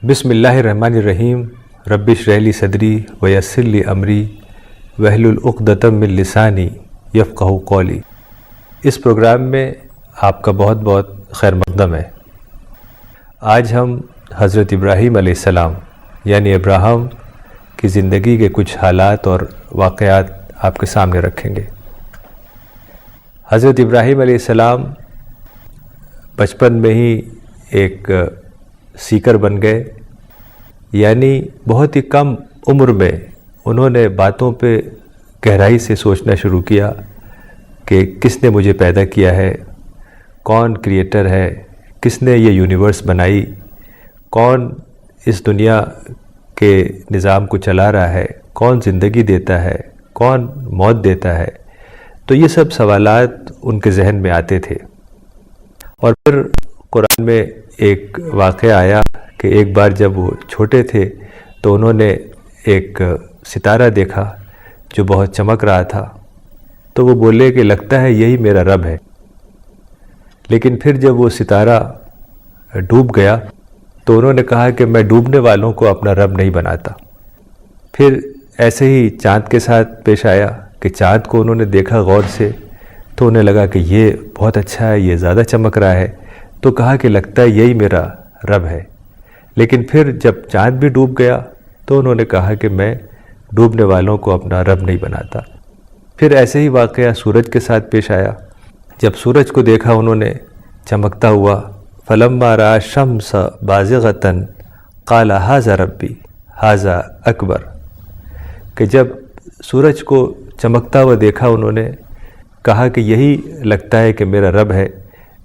بسم اللہ الرحمن الرحیم رب اشرح لی صدری ویسر لی امری واحلل عقدۃ من لسانی یفقہوا قولی۔ اس پروگرام میں آپ کا بہت بہت خیر مقدم ہے۔ آج ہم حضرت ابراہیم علیہ السلام یعنی ابراہیم کی زندگی کے کچھ حالات اور واقعات آپ کے سامنے رکھیں گے۔ حضرت ابراہیم علیہ السلام بچپن میں ہی ایک سیکر بن گئے، یعنی بہت ہی کم عمر میں انہوں نے باتوں پہ گہرائی سے سوچنا شروع کیا کہ کس نے مجھے پیدا کیا ہے، کون کریٹر ہے، کس نے یہ یونیورس بنائی، کون اس دنیا کے نظام کو چلا رہا ہے، کون زندگی دیتا ہے، کون موت دیتا ہے۔ تو یہ سب سوالات ان کے ذہن میں آتے تھے۔ اور پھر قرآن میں ایک واقعہ آیا کہ ایک بار جب وہ چھوٹے تھے تو انہوں نے ایک ستارہ دیکھا جو بہت چمک رہا تھا، تو وہ بولے کہ لگتا ہے یہی میرا رب ہے۔ لیکن پھر جب وہ ستارہ ڈوب گیا تو انہوں نے کہا کہ میں ڈوبنے والوں کو اپنا رب نہیں بناتا۔ پھر ایسے ہی چاند کے ساتھ پیش آیا کہ چاند کو انہوں نے دیکھا غور سے تو انہیں لگا کہ یہ بہت اچھا ہے، یہ زیادہ چمک رہا ہے، تو کہا کہ لگتا ہے یہی میرا رب ہے۔ لیکن پھر جب چاند بھی ڈوب گیا تو انہوں نے کہا کہ میں ڈوبنے والوں کو اپنا رب نہیں بناتا۔ پھر ایسے ہی واقعہ سورج کے ساتھ پیش آیا۔ جب سورج کو دیکھا انہوں نے چمکتا ہوا، فلما رأى الشمس بازغة قال هذا ربی هذا اکبر، کہ جب سورج کو چمکتا ہوا دیکھا انہوں نے کہا کہ یہی لگتا ہے کہ میرا رب ہے،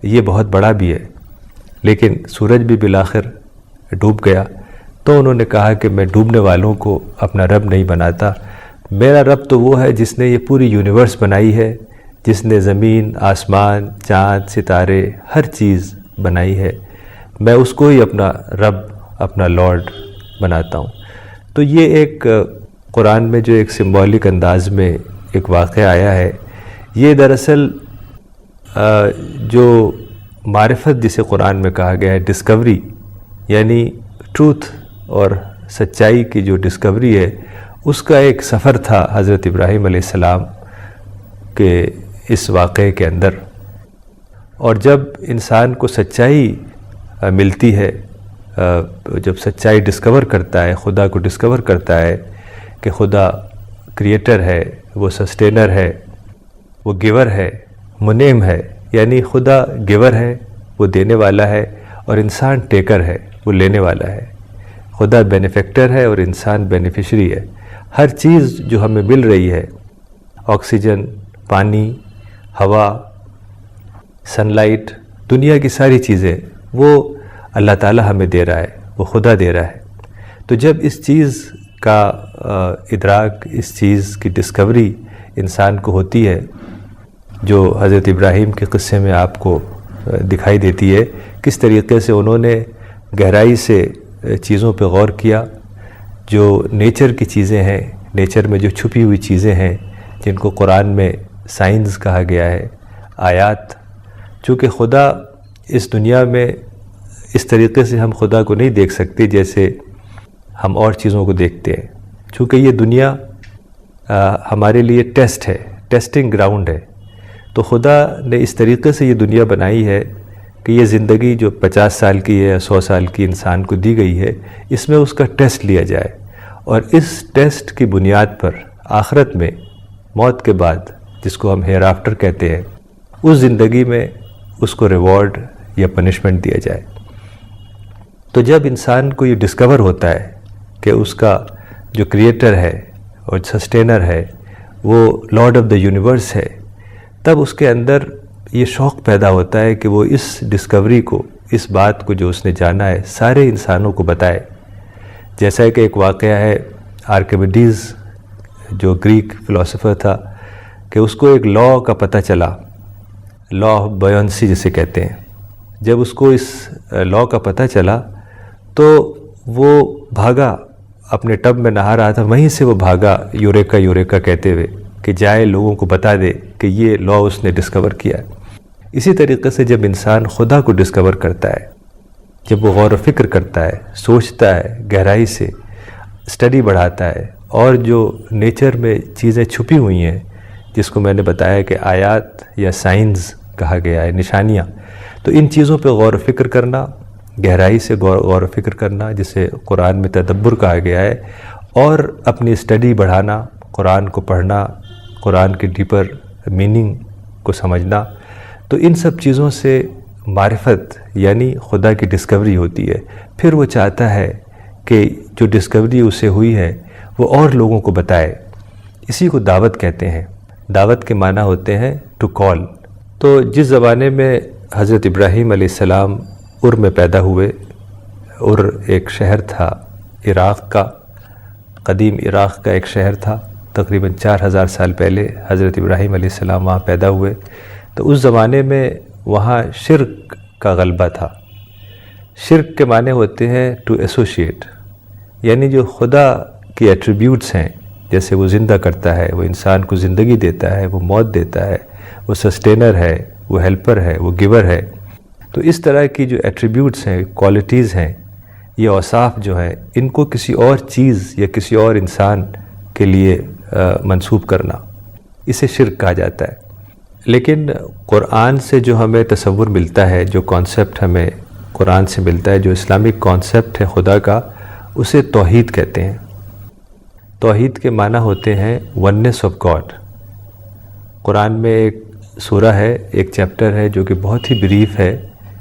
یہ بہت بڑا بھی ہے۔ لیکن سورج بھی بالآخر ڈوب گیا تو انہوں نے کہا کہ میں ڈوبنے والوں کو اپنا رب نہیں بناتا، میرا رب تو وہ ہے جس نے یہ پوری یونیورس بنائی ہے، جس نے زمین، آسمان، چاند، ستارے، ہر چیز بنائی ہے، میں اس کو ہی اپنا رب، اپنا لارڈ بناتا ہوں۔ تو یہ ایک قرآن میں جو ایک سمبولک انداز میں ایک واقعہ آیا ہے، یہ دراصل جو معرفت جسے قرآن میں کہا گیا ہے، ڈسکوری، یعنی ٹروتھ اور سچائی کی جو ڈسکوری ہے، اس کا ایک سفر تھا حضرت ابراہیم علیہ السلام کے اس واقعے کے اندر۔ اور جب انسان کو سچائی ملتی ہے، جب سچائی ڈسکور کرتا ہے، خدا کو ڈسکور کرتا ہے کہ خدا کریٹر ہے، وہ سسٹینر ہے، وہ گیور ہے، منعم ہے، یعنی خدا گیور ہے، وہ دینے والا ہے، اور انسان ٹیکر ہے، وہ لینے والا ہے۔ خدا بینیفیکٹر ہے اور انسان بینیفیشری ہے۔ ہر چیز جو ہمیں مل رہی ہے، آکسیجن، پانی، ہوا، سن لائٹ، دنیا کی ساری چیزیں، وہ اللہ تعالی ہمیں دے رہا ہے، وہ خدا دے رہا ہے۔ تو جب اس چیز کا ادراک، اس چیز کی ڈسکوری انسان کو ہوتی ہے، جو حضرت ابراہیم کے قصے میں آپ کو دکھائی دیتی ہے، کس طریقے سے انہوں نے گہرائی سے چیزوں پہ غور کیا، جو نیچر کی چیزیں ہیں، نیچر میں جو چھپی ہوئی چیزیں ہیں، جن کو قرآن میں سائنس کہا گیا ہے، آیات، چونکہ خدا اس دنیا میں اس طریقے سے ہم خدا کو نہیں دیکھ سکتے جیسے ہم اور چیزوں کو دیکھتے ہیں، چونکہ یہ دنیا ہمارے لیے ٹیسٹ ہے، ٹیسٹنگ گراؤنڈ ہے۔ تو خدا نے اس طریقے سے یہ دنیا بنائی ہے کہ یہ زندگی جو 50 سال کی ہے یا 100 سال کی انسان کو دی گئی ہے، اس میں اس کا ٹیسٹ لیا جائے، اور اس ٹیسٹ کی بنیاد پر آخرت میں، موت کے بعد، جس کو ہم ہیئر آفٹر کہتے ہیں، اس زندگی میں اس کو ریوارڈ یا پنشمنٹ دیا جائے۔ تو جب انسان کو یہ ڈسکور ہوتا ہے کہ اس کا جو کریٹر ہے اور سسٹینر ہے، وہ لارڈ آف دا یونیورس ہے، تب اس کے اندر یہ شوق پیدا ہوتا ہے کہ وہ اس ڈسکوری کو، اس بات کو جو اس نے جانا ہے، سارے انسانوں کو بتائے۔ جیسا کہ ایک واقعہ ہے آرکیمیڈیز، جو گریک فلاسفر تھا، کہ اس کو ایک لا کا پتہ چلا، لا آف بایونسی جسے کہتے ہیں۔ جب اس کو اس لا کا پتہ چلا تو وہ بھاگا، اپنے ٹب میں نہا رہا تھا، وہیں سے وہ بھاگا یوریکا یوریکا کہتے ہوئے کہ جائے لوگوں کو بتا دے کہ یہ لا اس نے ڈسکور کیا ہے۔ اسی طریقے سے جب انسان خدا کو ڈسکور کرتا ہے، جب وہ غور و فکر کرتا ہے، سوچتا ہے، گہرائی سے اسٹڈی بڑھاتا ہے، اور جو نیچر میں چیزیں چھپی ہوئی ہیں جس کو میں نے بتایا کہ آیات یا سائنز کہا گیا ہے، نشانیاں، تو ان چیزوں پہ غور و فکر کرنا، گہرائی سے غور و فکر کرنا جسے قرآن میں تدبر کہا گیا ہے، اور اپنی اسٹڈی بڑھانا، قرآن کو پڑھنا، قرآن کے ڈیپر میننگ کو سمجھنا، تو ان سب چیزوں سے معرفت یعنی خدا کی ڈسکوری ہوتی ہے۔ پھر وہ چاہتا ہے کہ جو ڈسکوری اسے ہوئی ہے وہ اور لوگوں کو بتائے، اسی کو دعوت کہتے ہیں۔ دعوت کے معنی ہوتے ہیں ٹو کال۔ تو جس زمانے میں حضرت ابراہیم علیہ السلام میں پیدا ہوئے، ایک شہر تھا عراق کا، قدیم عراق کا ایک شہر تھا، تقریباً 4000 سال پہلے حضرت ابراہیم علیہ السلام وہاں پیدا ہوئے۔ تو اس زمانے میں وہاں شرک کا غلبہ تھا۔ شرک کے معنی ہوتے ہیں ٹو ایسوشیٹ، یعنی جو خدا کی ایٹریبیوٹس ہیں، جیسے وہ زندہ کرتا ہے، وہ انسان کو زندگی دیتا ہے، وہ موت دیتا ہے، وہ سسٹینر ہے، وہ ہیلپر ہے، وہ گیور ہے، تو اس طرح کی جو ایٹریبیوٹس ہیں، کوالٹیز ہیں، یہ اوصاف جو ہیں، ان کو کسی اور چیز یا کسی اور انسان کے لیے منسوب کرنا، اسے شرک کہا جاتا ہے۔ لیکن قرآن سے جو ہمیں تصور ملتا ہے، جو کانسیپٹ ہمیں قرآن سے ملتا ہے، جو اسلامک کانسیپٹ ہے خدا کا، اسے توحید کہتے ہیں۔ توحید کے معنی ہوتے ہیں وننس آف گاڈ۔ قرآن میں ایک سورہ ہے، ایک چیپٹر ہے جو کہ بہت ہی بریف ہے،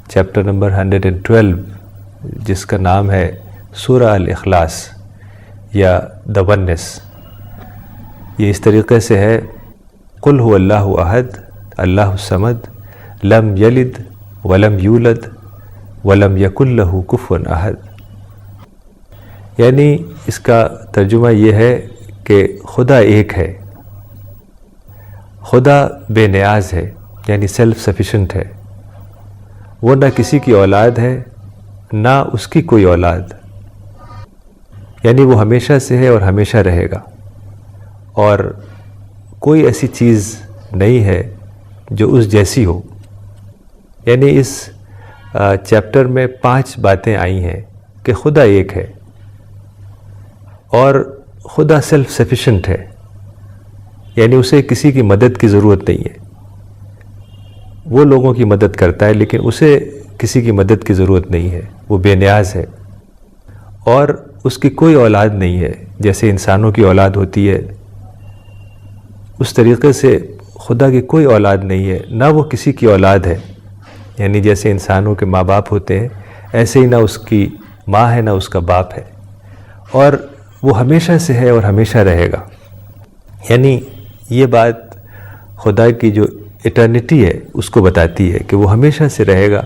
چیپٹر نمبر 112، جس کا نام ہے سورہ الاخلاص یا دا وننس۔ یہ اس طریقے سے ہے، قل هو اللہ احد اللہ الصمد لم یلد ولم یولد ولم یکن لہ کفوا احد۔ یعنی اس کا ترجمہ یہ ہے کہ خدا ایک ہے، خدا بے نیاز ہے، یعنی سیلف سفیشنٹ ہے، وہ نہ کسی کی اولاد ہے نہ اس کی کوئی اولاد، یعنی وہ ہمیشہ سے ہے اور ہمیشہ رہے گا، اور کوئی ایسی چیز نہیں ہے جو اس جیسی ہو۔ یعنی اس چیپٹر میں 5 باتیں آئی ہیں کہ خدا ایک ہے اور خدا سیلف سفیشنٹ ہے، یعنی اسے کسی کی مدد کی ضرورت نہیں ہے۔ وہ لوگوں کی مدد کرتا ہے لیکن اسے کسی کی مدد کی ضرورت نہیں ہے، وہ بے نیاز ہے، اور اس کی کوئی اولاد نہیں ہے، جیسے انسانوں کی اولاد ہوتی ہے اس طریقے سے خدا کی کوئی اولاد نہیں ہے، نہ وہ کسی کی اولاد ہے، یعنی جیسے انسانوں کے ماں باپ ہوتے ہیں ایسے ہی نہ اس کی ماں ہے نہ اس کا باپ ہے، اور وہ ہمیشہ سے ہے اور ہمیشہ رہے گا۔ یعنی یہ بات خدا کی جو ایٹرنیٹی ہے اس کو بتاتی ہے کہ وہ ہمیشہ سے رہے گا،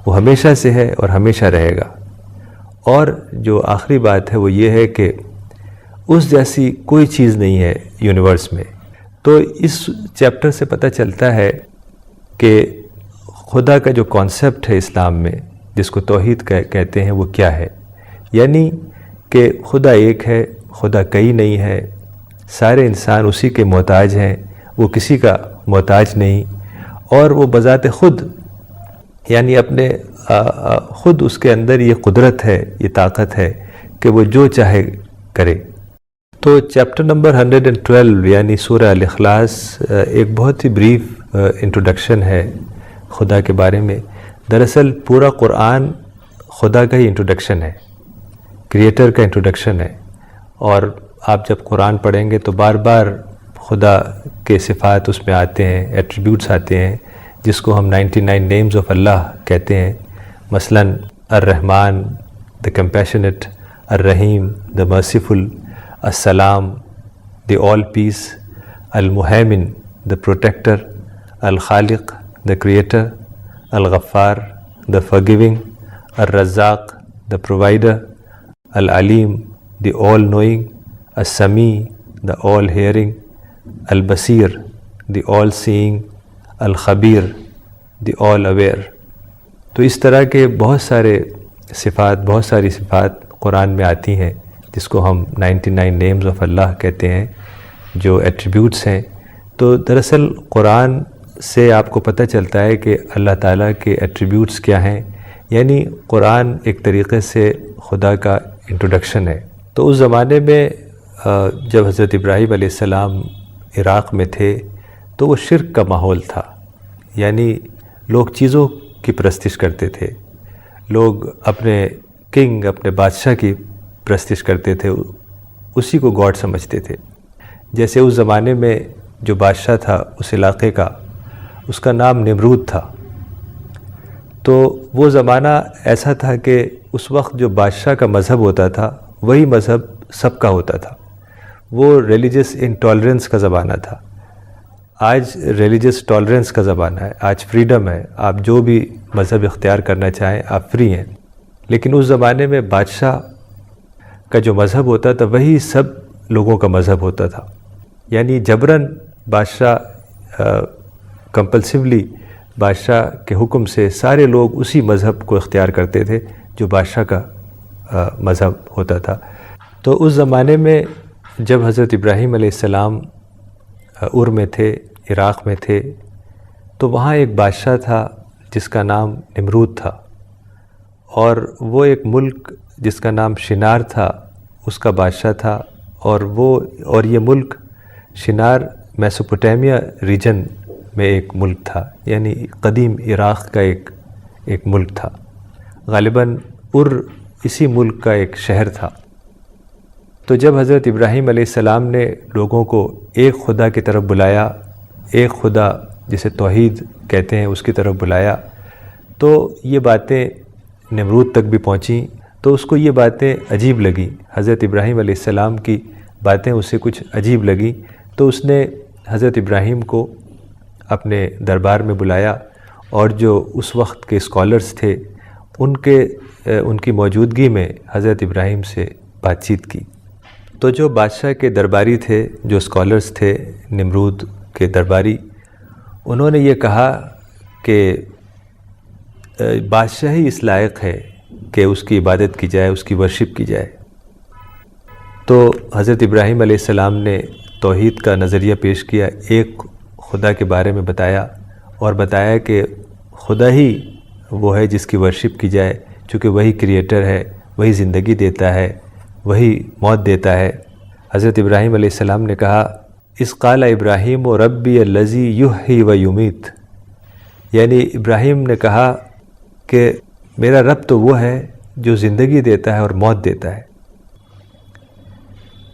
وہ ہمیشہ سے ہے اور ہمیشہ رہے گا۔ اور جو آخری بات ہے وہ یہ ہے کہ اس جیسی کوئی چیز نہیں ہے یونیورس میں۔ تو اس چیپٹر سے پتہ چلتا ہے کہ خدا کا جو کانسیپٹ ہے اسلام میں، جس کو توحید کہتے ہیں، وہ کیا ہے۔ یعنی کہ خدا ایک ہے، خدا کئی نہیں ہے، سارے انسان اسی کے محتاج ہیں، وہ کسی کا محتاج نہیں، اور وہ بذات خود یعنی اپنے خود اس کے اندر یہ قدرت ہے، یہ طاقت ہے کہ وہ جو چاہے کرے۔ تو چیپٹر نمبر 112 یعنی سورہ الاخلاص ایک بہت ہی بریف انٹروڈکشن ہے خدا کے بارے میں۔ دراصل پورا قرآن خدا کا ہی انٹروڈکشن ہے، کریٹر کا انٹروڈکشن ہے، اور آپ جب قرآن پڑھیں گے تو بار بار خدا کے صفات اس میں آتے ہیں، ایٹریبیوٹس آتے ہیں، جس کو ہم 99 نیمز آف اللہ کہتے ہیں۔ مثلاً الرحمن the compassionate، الرحیم the merciful، السلام the all peace، المہیمن the protector، Khaliq the creator، Ghaffar the forgiving، Razzaq the provider، Aleem the all knowing، السمیع the all hearing، البصیر the all seeing، الخبیر the all aware۔ تو اس طرح کے بہت ساری صفات قرآن میں آتی ہیں، جس کو ہم 99 نیمز آف اللہ کہتے ہیں، جو ایٹریبیوٹس ہیں۔ تو دراصل قرآن سے آپ کو پتہ چلتا ہے کہ اللہ تعالیٰ کے ایٹریبیوٹس کیا ہیں، یعنی قرآن ایک طریقے سے خدا کا انٹروڈکشن ہے۔ تو اس زمانے میں جب حضرت ابراہیم علیہ السلام عراق میں تھے تو وہ شرک کا ماحول تھا، یعنی لوگ چیزوں کی پرستش کرتے تھے، لوگ اپنے کنگ، اپنے بادشاہ کی پرستش کرتے تھے، اسی کو گاڈ سمجھتے تھے۔ جیسے اس زمانے میں جو بادشاہ تھا اس علاقے کا، اس کا نام نمرود تھا۔ تو وہ زمانہ ایسا تھا کہ اس وقت جو بادشاہ کا مذہب ہوتا تھا وہی مذہب سب کا ہوتا تھا، وہ ریلیجس انٹالرنس کا زمانہ تھا۔ آج ریلیجس ٹالرنس کا زمانہ ہے، آج فریڈم ہے، آپ جو بھی مذہب اختیار کرنا چاہیں آپ فری ہیں۔ لیکن اس زمانے میں بادشاہ کا جو مذہب ہوتا تھا وہی سب لوگوں کا مذہب ہوتا تھا، یعنی جبراً بادشاہ کمپلسولی بادشاہ کے حکم سے سارے لوگ اسی مذہب کو اختیار کرتے تھے جو بادشاہ کا مذہب ہوتا تھا۔ تو اس زمانے میں جب حضرت ابراہیم علیہ السلام ار میں تھے، عراق میں تھے، تو وہاں ایک بادشاہ تھا جس کا نام نمرود تھا، اور وہ ایک ملک جس کا نام شنار تھا اس کا بادشاہ تھا، اور یہ ملک شنار میسوپوٹیمیا ریجن میں ایک ملک تھا، یعنی قدیم عراق کا ایک ملک تھا۔ غالباً ار اسی ملک کا ایک شہر تھا۔ تو جب حضرت ابراہیم علیہ السلام نے لوگوں کو ایک خدا کی طرف بلایا، ایک خدا جسے توحید کہتے ہیں اس کی طرف بلایا، تو یہ باتیں نمرود تک بھی پہنچیں، تو اس کو یہ باتیں عجیب لگیں، حضرت ابراہیم علیہ السلام کی باتیں اسے کچھ عجیب لگیں، تو اس نے حضرت ابراہیم کو اپنے دربار میں بلایا، اور جو اس وقت کے اسکالرز تھے ان کی موجودگی میں حضرت ابراہیم سے بات چیت کی۔ تو جو بادشاہ کے درباری تھے، جو اسکالرز تھے نمرود کے درباری، انہوں نے یہ کہا کہ بادشاہ ہی اس لائق ہے کہ اس کی عبادت کی جائے، اس کی ورشپ کی جائے۔ تو حضرت ابراہیم علیہ السلام نے توحید کا نظریہ پیش کیا، ایک خدا کے بارے میں بتایا، اور بتایا کہ خدا ہی وہ ہے جس کی ورشپ کی جائے، چونکہ وہی کریٹر ہے، وہی زندگی دیتا ہے، وہی موت دیتا ہے۔ حضرت ابراہیم علیہ السلام نے کہا، اذ قال ابراہیم و ربی الذی یحیی و یمیت، یعنی ابراہیم نے کہا کہ میرا رب تو وہ ہے جو زندگی دیتا ہے اور موت دیتا ہے۔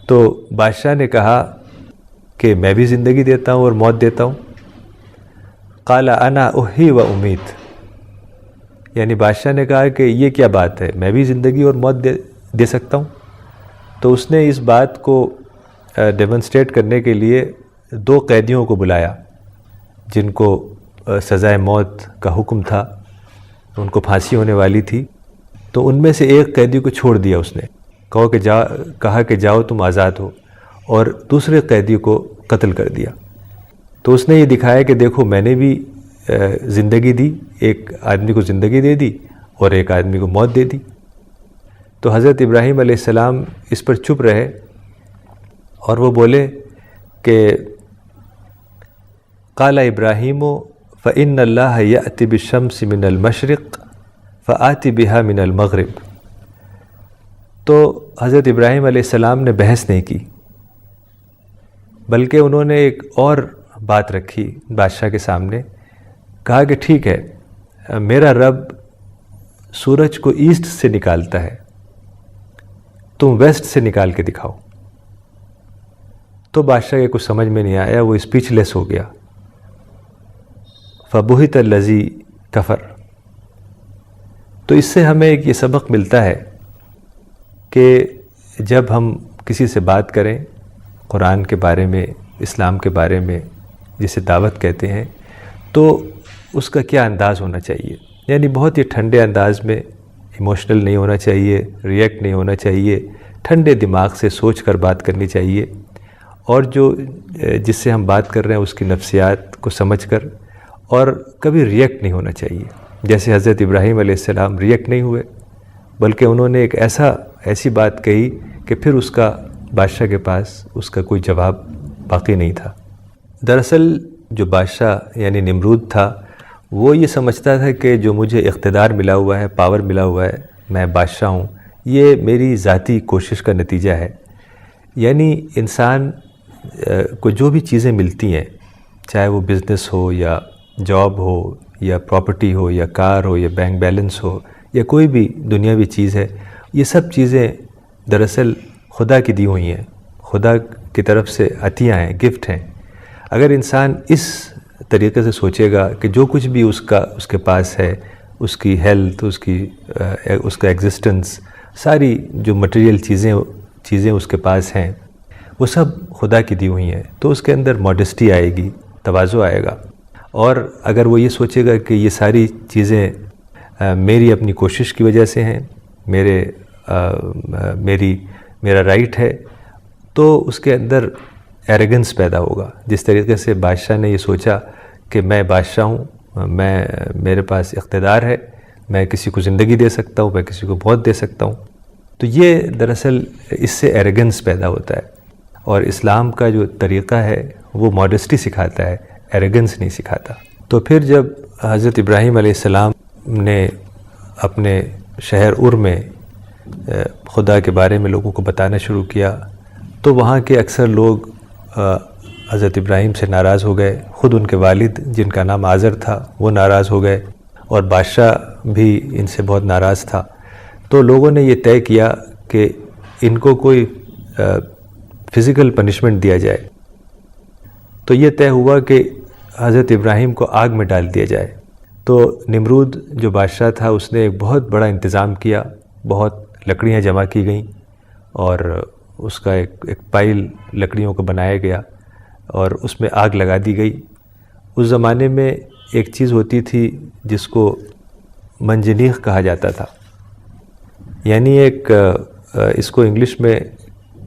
تو بادشاہ نے کہا کہ میں بھی زندگی دیتا ہوں اور موت دیتا ہوں۔ قال انا احیی و امیت، یعنی بادشاہ نے کہا کہ یہ کیا بات ہے، میں بھی زندگی اور موت دے سکتا ہوں۔ تو اس نے اس بات کو ڈیمونسٹریٹ کرنے کے لیے 2 قیدیوں کو بلایا جن کو سزائے موت کا حکم تھا، ان کو پھانسی ہونے والی تھی۔ تو ان میں سے ایک قیدی کو چھوڑ دیا اس نے، کہا کہ جاؤ تم آزاد ہو، اور دوسرے قیدی کو قتل کر دیا۔ تو اس نے یہ دکھایا کہ دیکھو میں نے بھی زندگی دی، ایک آدمی کو زندگی دے دی اور ایک آدمی کو موت دے دی۔ تو حضرت ابراہیم علیہ السلام اس پر چپ رہے، اور وہ بولے کہ قال ابراہیم فإن اللہ یأتی بالشمس من المشرق فآتی بہا من المغرب۔ تو حضرت ابراہیم علیہ السلام نے بحث نہیں کی، بلکہ انہوں نے ایک اور بات رکھی بادشاہ کے سامنے، کہا کہ ٹھیک ہے، میرا رب سورج کو ایسٹ سے نکالتا ہے، تم ویسٹ سے نکال کے دکھاؤ۔ تو بادشاہ کے کچھ سمجھ میں نہیں آیا، وہ اسپیچ لیس ہو گیا۔ فبہت الذی کفر۔ تو اس سے ہمیں ایک یہ سبق ملتا ہے کہ جب ہم کسی سے بات کریں قرآن کے بارے میں، اسلام کے بارے میں، جسے دعوت کہتے ہیں، تو اس کا کیا انداز ہونا چاہیے، یعنی بہت ہی ٹھنڈے انداز میں، ایموشنل نہیں ہونا چاہیے، ریئیکٹ نہیں ہونا چاہیے، ٹھنڈے دماغ سے سوچ کر بات کرنی چاہیے، اور جس سے ہم بات کر رہے ہیں اس کی نفسیات کو سمجھ کر، اور کبھی ریئیکٹ نہیں ہونا چاہیے۔ جیسے حضرت ابراہیم علیہ السلام ریئیکٹ نہیں ہوئے، بلکہ انہوں نے ایک ایسی بات کہی کہ پھر اس کا بادشاہ کے پاس اس کا کوئی جواب باقی نہیں تھا۔ دراصل جو بادشاہ یعنی نمرود تھا، وہ یہ سمجھتا تھا کہ جو مجھے اقتدار ملا ہوا ہے، پاور ملا ہوا ہے، میں بادشاہ ہوں، یہ میری ذاتی کوشش کا نتیجہ ہے۔ یعنی انسان کو جو بھی چیزیں ملتی ہیں، چاہے وہ بزنس ہو یا جاب ہو یا پراپرٹی ہو یا کار ہو یا بینک بیلنس ہو یا کوئی بھی دنیاوی چیز ہے، یہ سب چیزیں دراصل خدا کی دی ہوئی ہیں، خدا کی طرف سے عطیہ ہیں، گفٹ ہیں۔ اگر انسان اس طریقے سے سوچے گا کہ جو کچھ بھی اس کے پاس ہے، اس کی ہیلتھ، اس کا ایگزسٹنس، ساری جو مٹیریل چیزیں اس کے پاس ہیں، وہ سب خدا کی دی ہوئی ہیں، تو اس کے اندر ماڈسٹی آئے گی، تواضع آئے گا۔ اور اگر وہ یہ سوچے گا کہ یہ ساری چیزیں میری اپنی کوشش کی وجہ سے ہیں، میرا رائٹ ہے، تو اس کے اندر ایروگنس پیدا ہوگا۔ جس طریقے سے بادشاہ نے یہ سوچا کہ میں بادشاہ ہوں، میرے پاس اقتدار ہے، میں کسی کو زندگی دے سکتا ہوں، میں کسی کو موت دے سکتا ہوں، تو یہ دراصل اس سے ایروگنس پیدا ہوتا ہے۔ اور اسلام کا جو طریقہ ہے وہ ماڈسٹی سکھاتا ہے، ایروگنس نہیں سکھاتا۔ تو پھر جب حضرت ابراہیم علیہ السلام نے اپنے شہر میں خدا کے بارے میں لوگوں کو بتانا شروع کیا، تو وہاں کے اکثر لوگ حضرت ابراہیم سے ناراض ہو گئے۔ خود ان کے والد جن کا نام آزر تھا وہ ناراض ہو گئے، اور بادشاہ بھی ان سے بہت ناراض تھا۔ تو لوگوں نے یہ طے کیا کہ ان کو کوئی فزیکل پنشمنٹ دیا جائے۔ تو یہ طے ہوا کہ حضرت ابراہیم کو آگ میں ڈال دیا جائے۔ تو نمرود جو بادشاہ تھا اس نے ایک بہت بڑا انتظام کیا، بہت لکڑیاں جمع کی گئیں، اور اس کا ایک پائل لکڑیوں کو بنایا گیا اور اس میں آگ لگا دی گئی۔ اس زمانے میں ایک چیز ہوتی تھی جس کو منجنیق کہا جاتا تھا، یعنی اس کو انگلش میں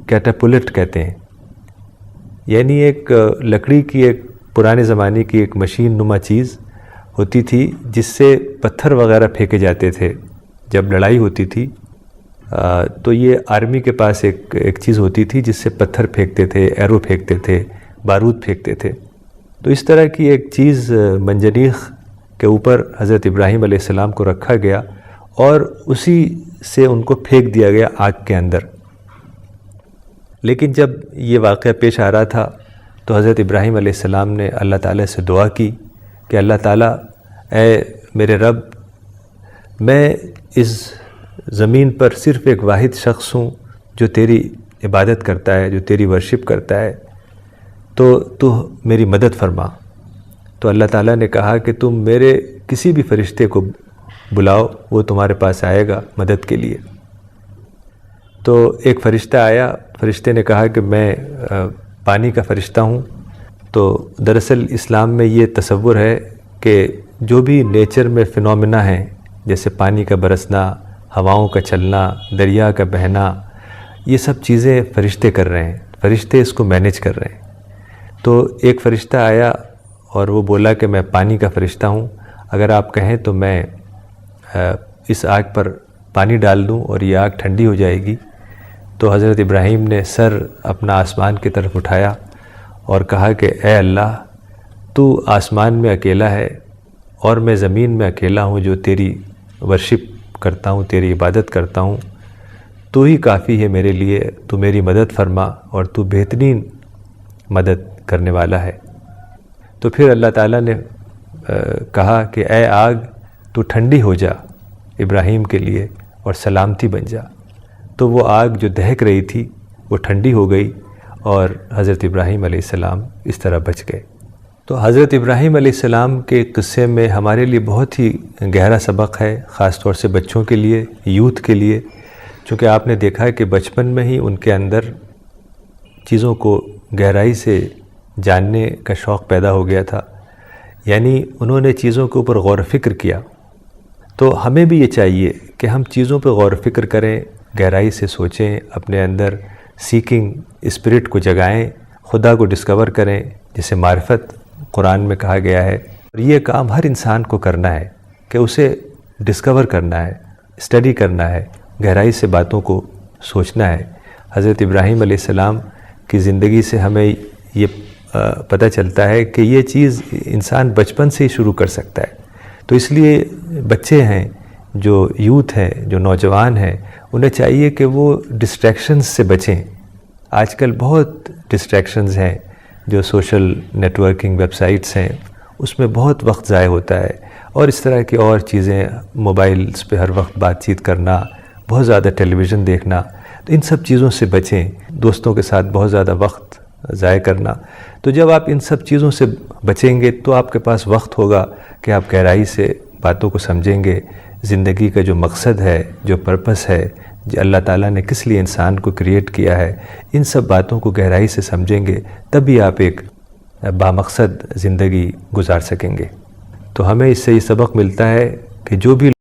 کیٹاپلٹ کہتے ہیں، یعنی ایک لکڑی کی ایک پرانے زمانے کی ایک مشین نما چیز ہوتی تھی جس سے پتھر وغیرہ پھینکے جاتے تھے جب لڑائی ہوتی تھی۔ تو یہ آرمی کے پاس ایک چیز ہوتی تھی جس سے پتھر پھینکتے تھے، ایرو پھینکتے تھے، بارود پھینکتے تھے۔ تو اس طرح کی ایک چیز منجنیق کے اوپر حضرت ابراہیم علیہ السلام کو رکھا گیا اور اسی سے ان کو پھینک دیا گیا آگ کے اندر۔ لیکن جب یہ واقعہ پیش آ رہا تھا تو حضرت ابراہیم علیہ السلام نے اللہ تعالیٰ سے دعا کی کہ اللہ تعالیٰ، اے میرے رب، میں اس زمین پر صرف ایک واحد شخص ہوں جو تیری عبادت کرتا ہے، جو تیری ورشپ کرتا ہے، تو میری مدد فرما۔ تو اللہ تعالیٰ نے کہا کہ تم میرے کسی بھی فرشتے کو بلاؤ، وہ تمہارے پاس آئے گا مدد کے لیے۔ تو ایک فرشتہ آیا، فرشتے نے کہا کہ میں پانی کا فرشتہ ہوں۔ تو دراصل اسلام میں یہ تصور ہے کہ جو بھی نیچر میں فینومینا ہیں، جیسے پانی کا برسنا، ہواؤں کا چلنا، دریا کا بہنا، یہ سب چیزیں فرشتے کر رہے ہیں، فرشتے اس کو مینیج کر رہے ہیں۔ تو ایک فرشتہ آیا اور وہ بولا کہ میں پانی کا فرشتہ ہوں، اگر آپ کہیں تو میں اس آگ پر پانی ڈال دوں اور یہ آگ ٹھنڈی ہو جائے گی۔ تو حضرت ابراہیم نے سر اپنا آسمان کی طرف اٹھایا اور کہا کہ اے اللہ، تو آسمان میں اکیلا ہے اور میں زمین میں اکیلا ہوں جو تیری ورشپ کرتا ہوں، تیری عبادت کرتا ہوں، تو ہی کافی ہے میرے لیے، تو میری مدد فرما اور تو بہترین مدد کرنے والا ہے۔ تو پھر اللہ تعالیٰ نے کہا کہ اے آگ، تو ٹھنڈی ہو جا ابراہیم کے لیے اور سلامتی بن جا۔ تو وہ آگ جو دہک رہی تھی وہ ٹھنڈی ہو گئی اور حضرت ابراہیم علیہ السلام اس طرح بچ گئے۔ تو حضرت ابراہیم علیہ السلام کے قصے میں ہمارے لیے بہت ہی گہرا سبق ہے، خاص طور سے بچوں کے لیے، یوتھ کے لیے، چونکہ آپ نے دیکھا ہے کہ بچپن میں ہی ان کے اندر چیزوں کو گہرائی سے جاننے کا شوق پیدا ہو گیا تھا، یعنی انہوں نے چیزوں کے اوپر غور و فکر کیا۔ تو ہمیں بھی یہ چاہیے کہ ہم چیزوں پہ غور و فکر کریں، گہرائی سے سوچیں، اپنے اندر سیکنگ اسپرٹ کو جگائیں، خدا کو ڈسکور کریں، جسے معرفت قرآن میں کہا گیا ہے۔ اور یہ کام ہر انسان کو کرنا ہے کہ اسے ڈسکور کرنا ہے، اسٹڈی کرنا ہے، گہرائی سے باتوں کو سوچنا ہے۔ حضرت ابراہیم علیہ السلام کی زندگی سے ہمیں یہ پتہ چلتا ہے کہ یہ چیز انسان بچپن سے ہی شروع کر سکتا ہے۔ تو اس لیے بچے ہیں، جو یوتھ ہیں، جو نوجوان ہیں، انہیں چاہیے کہ وہ ڈسٹریکشنز سے بچیں۔ آج کل بہت ڈسٹریکشنز ہیں، جو social networking websites ہیں، اس میں بہت وقت ضائع ہوتا ہے، اور اس طرح کی اور چیزیں، موبائلز پہ ہر وقت بات چیت کرنا، بہت زیادہ ٹیلی ویژن دیکھنا، تو ان سب چیزوں سے بچیں۔ دوستوں کے ساتھ بہت زیادہ وقت ضائع کرنا، تو جب آپ ان سب چیزوں سے بچیں گے تو آپ کے پاس وقت ہوگا کہ آپ گہرائی سے باتوں کو سمجھیں گے، زندگی کا جو مقصد ہے، جو پرپس ہے، جو اللہ تعالیٰ نے کس لیے انسان کو کریٹ کیا ہے، ان سب باتوں کو گہرائی سے سمجھیں گے، تبھی آپ ایک بامقصد زندگی گزار سکیں گے۔ تو ہمیں اس سے یہ سبق ملتا ہے کہ جو بھی